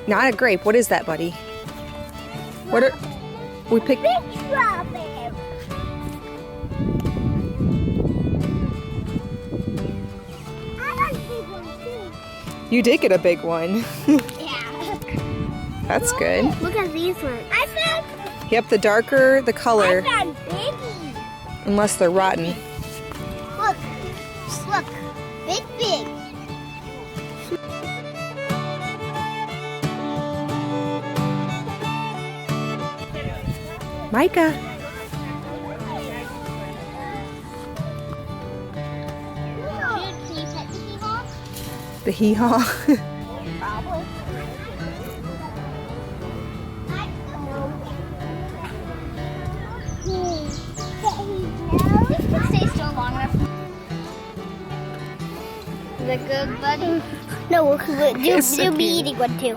Not a grape. What is that, buddy? What are we picked? Big strawberry. I got a big one too. You did get a big one. Yeah. That's good. Look at these ones. I found. Yep, the darker the color, I found biggies. unless they're rotten. Look. Look. Big. Micah. The hee-haw. Probably. This could stay still long enough. Is it good, buddy? No, you'll be eating one too.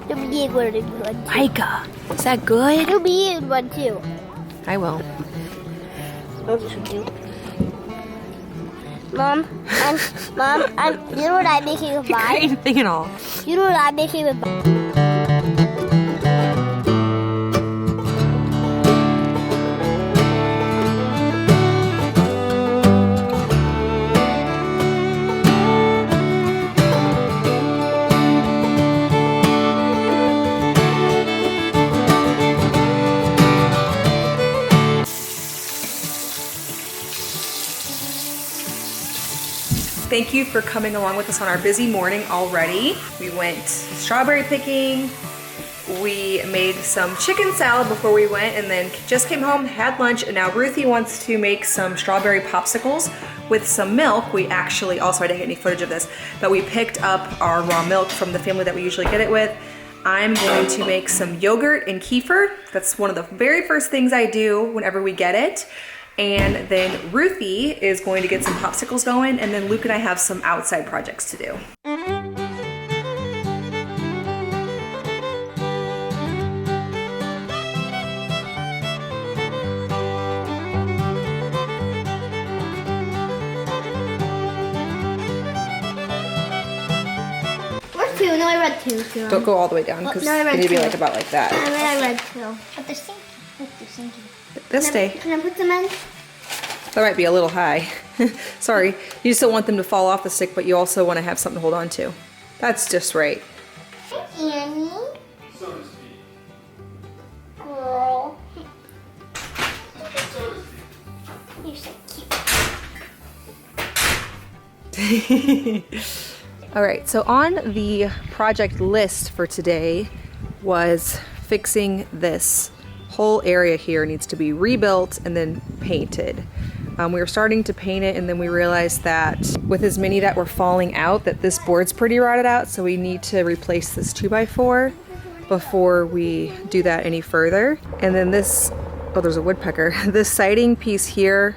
You'll be eating one too. Micah, is that good? You'll be eating one too. I will. Mom, you know what I'm making with mine? Great thing and all. You know what I'm making with mine? Thank you for coming along with us on our busy morning already. We went strawberry picking, we made some chicken salad before we went, and then just came home, had lunch, and now Ruthie wants to make some strawberry popsicles with some milk. We actually, also I didn't get any footage of this, but we picked up our raw milk from the family that we usually get it with. I'm going to make some yogurt and kefir. That's one of the very first things I do whenever we get it. And then Ruthie is going to get some popsicles going, and then Luke and I have some outside projects to do. Where's two? No, I read two. Don't go all the way down, because No, I it read need to be two. like about like that. I read two. But they're sinking. Look, they're sinking. They'll stay. Can I put them in? That might be a little high. Sorry. You just don't want them to fall off the stick, but you also want to have something to hold on to. That's just right. Hi, Annie. So to speak. Girl. So to speak. You're so cute. All right, so on the project list for today was fixing this whole area here. Needs to be rebuilt and then painted. We were starting to paint it, and then we realized that with as many that were falling out, that this board's pretty rotted out, so we need to replace this 2x4 before we do that any further. And then this, oh, there's a woodpecker. This siding piece here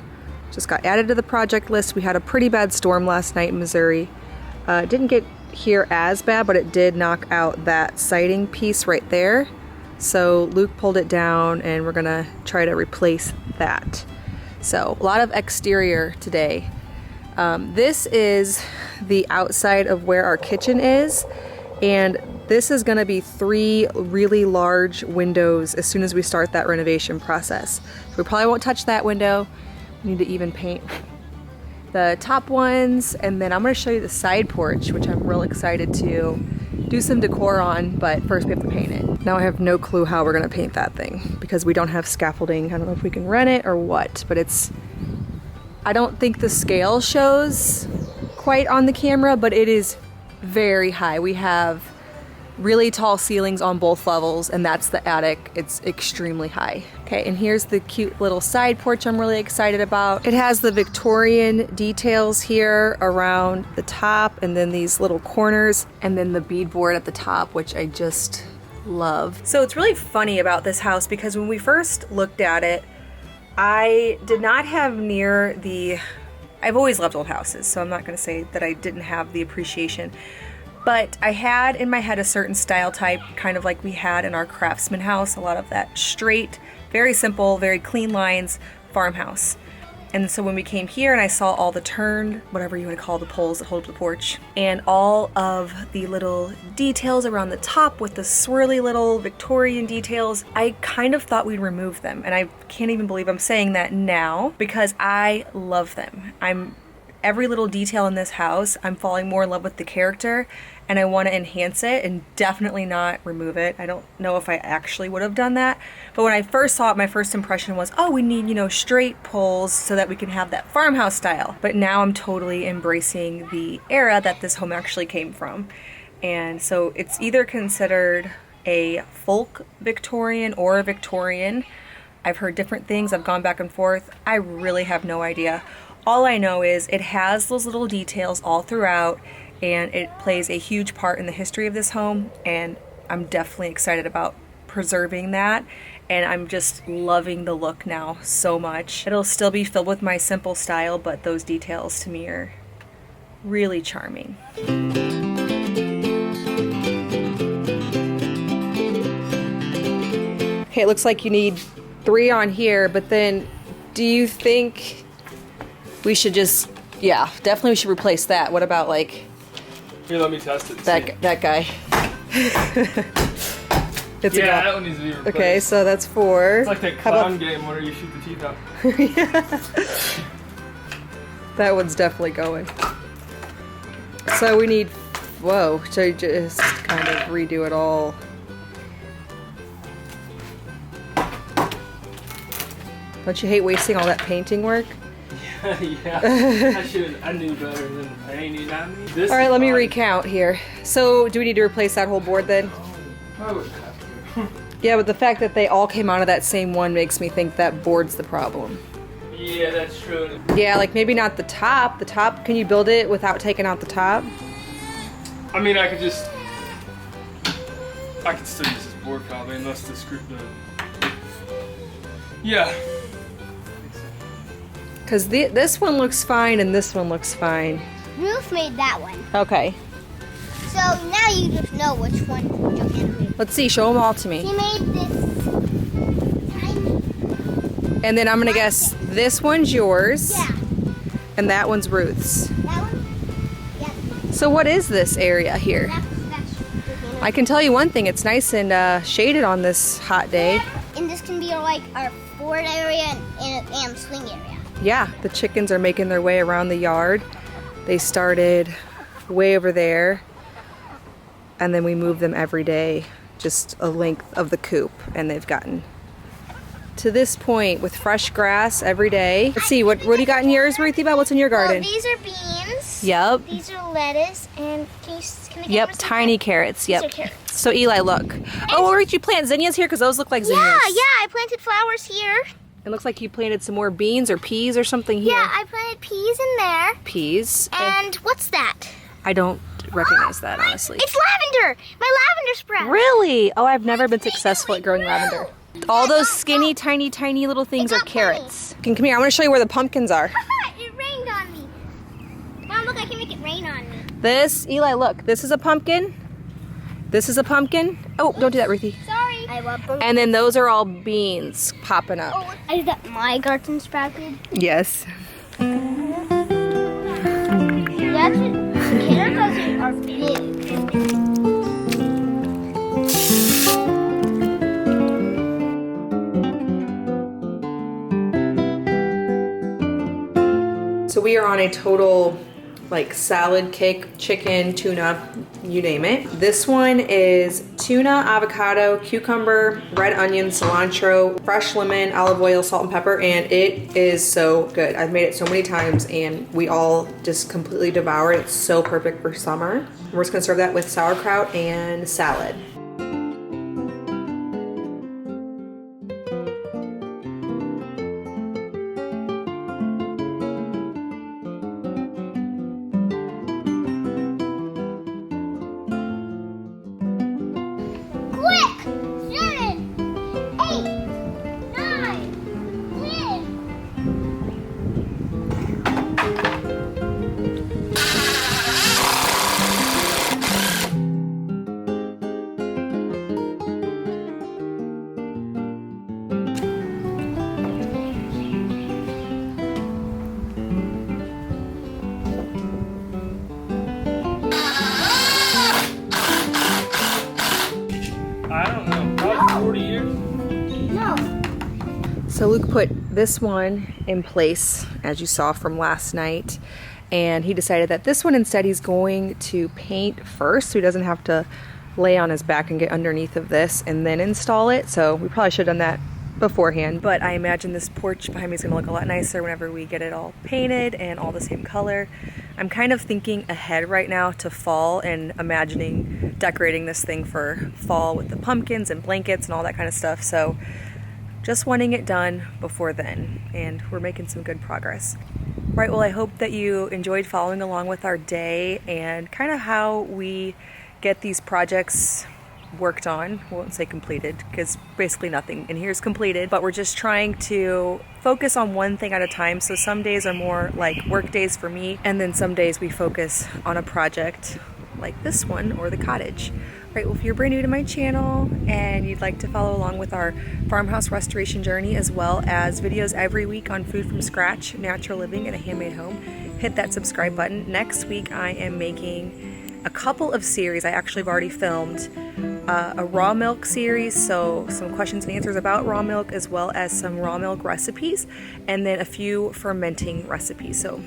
just got added to the project list. We had a pretty bad storm last night in Missouri. It didn't get here as bad, but it did knock out that siding piece right there. So Luke pulled it down, and we're gonna try to replace that. So a lot of exterior today. This is the outside of where our kitchen is, and this is gonna be 3 really large windows as soon as we start that renovation process. So we probably won't touch that window. We need to even paint the top ones, and then I'm gonna show you the side porch, which I'm real excited to do some decor on, but first we have to paint it. Now I have no clue how we're gonna paint that thing because we don't have scaffolding. I don't know if we can rent it or what, but I don't think the scale shows quite on the camera, but it is very high. We have really tall ceilings on both levels, and that's the attic. It's extremely high. Okay, and here's the cute little side porch I'm really excited about. It has the Victorian details here around the top, and then these little corners, and then the beadboard at the top, which I just love. So it's really funny about this house because when we first looked at it, I did not have near the, I've always loved old houses, so I'm not gonna say that I didn't have the appreciation. But I had in my head a certain style type, kind of like we had in our Craftsman house, a lot of that straight, very simple, very clean lines farmhouse. And so when we came here and I saw all the turned, whatever you want to call the poles that hold up the porch, and all of the little details around the top with the swirly little Victorian details, I kind of thought we'd remove them. And I can't even believe I'm saying that now because I love them. Every little detail in this house, I'm falling more in love with the character and I want to enhance it and definitely not remove it. I don't know if I actually would have done that. But when I first saw it, my first impression was, oh, we need, straight poles so that we can have that farmhouse style. But now I'm totally embracing the era that this home actually came from. And so it's either considered a folk Victorian or a Victorian. I've heard different things. I've gone back and forth. I really have no idea. All I know is it has those little details all throughout and it plays a huge part in the history of this home, and I'm definitely excited about preserving that, and I'm just loving the look now so much. It'll still be filled with my simple style, but those details to me are really charming. Okay, it looks like you need 3 on here, but then do you think we should just, yeah, definitely we should replace that. What about like... Here, let me test it. That guy. It's that one needs to be replaced. Okay, so that's 4. It's like that clown game where you shoot the teeth out. Yeah. That one's definitely going. So we need, whoa, so just kind of redo it all. Don't you hate wasting all that painting work? Yeah, I knew better than I knew that. All right, let me recount here. So do we need to replace that whole board then? I wouldn't have to. Yeah, but the fact that they all came out of that same one makes me think that board's the problem. Yeah, that's true. Yeah, like maybe not the top. The top, can you build it without taking out the top? I mean, I could still use this board probably, unless the screw Yeah. Because this one looks fine and this one looks fine. Ruth made that one. Okay. So now you just know which one Joanna made. Let's see, show them all to me. She made this tiny. And then I'm gonna guess this one's yours. Yeah. And that one's Ruth's. That one? Yeah. So what is this area here? That's Joanna. I can tell you one thing, it's nice and shaded on this hot day. And this can be like our board area and swing area. Yeah, the chickens are making their way around the yard. They started way over there, and then we move them every day, just a length of the coop, and they've gotten to this point with fresh grass every day. Let's see, what do you got in yours, Ruthie? What's in your garden? Well, these are beans. Yep. These are lettuce, and can I Yep, get tiny carrots. Yep. These are carrots. So Eli, look. Oh, or did you plant zinnias here? Because those look like zinnias. Yeah, I planted flowers here. It looks like you planted some more beans or peas or something here. Yeah, I planted peas in there. Peas. And what's that? I don't recognize that, honestly. It's lavender. My lavender sprout. Really? Oh, I've never been successful at growing lavender. All those skinny, tiny little things are got carrots. Can come here. I want to show you where the pumpkins are. It rained on me. Mom, look, I can make it rain on me. This, Eli, look. This is a pumpkin. This is a pumpkin. Oh, don't do that, Ruthie. Sorry. I love pumpkins. And then those are all beans popping up. Oh, is that my garden sprouted? Yes. That's it. Carrots are big. So we are on a total like salad, cake, chicken, tuna, you name it. This one is tuna, avocado, cucumber, red onion, cilantro, fresh lemon, olive oil, salt and pepper, and it is so good. I've made it so many times and we all just completely devour it. It's so perfect for summer. We're just gonna serve that with sauerkraut and salad. So Luke put this one in place, as you saw from last night, and he decided that this one instead he's going to paint first so he doesn't have to lay on his back and get underneath of this and then install it. So we probably should have done that beforehand, but I imagine this porch behind me is going to look a lot nicer whenever we get it all painted and all the same color. I'm kind of thinking ahead right now to fall and imagining decorating this thing for fall with the pumpkins and blankets and all that kind of stuff. So just wanting it done before then, and we're making some good progress. Right, well, I hope that you enjoyed following along with our day and kind of how we get these projects worked on. I won't say completed because basically nothing in here is completed, but we're just trying to focus on one thing at a time. So some days are more like work days for me, and then some days we focus on a project like this one or the cottage. Right, well, if you're brand new to my channel and you'd like to follow along with our farmhouse restoration journey, as well as videos every week on food from scratch, natural living, and a handmade home, hit that subscribe button. Next week I am making a couple of series. I actually have already filmed a raw milk series, so some questions and answers about raw milk, as well as some raw milk recipes, and then a few fermenting recipes. So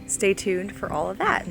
stay tuned for all of that.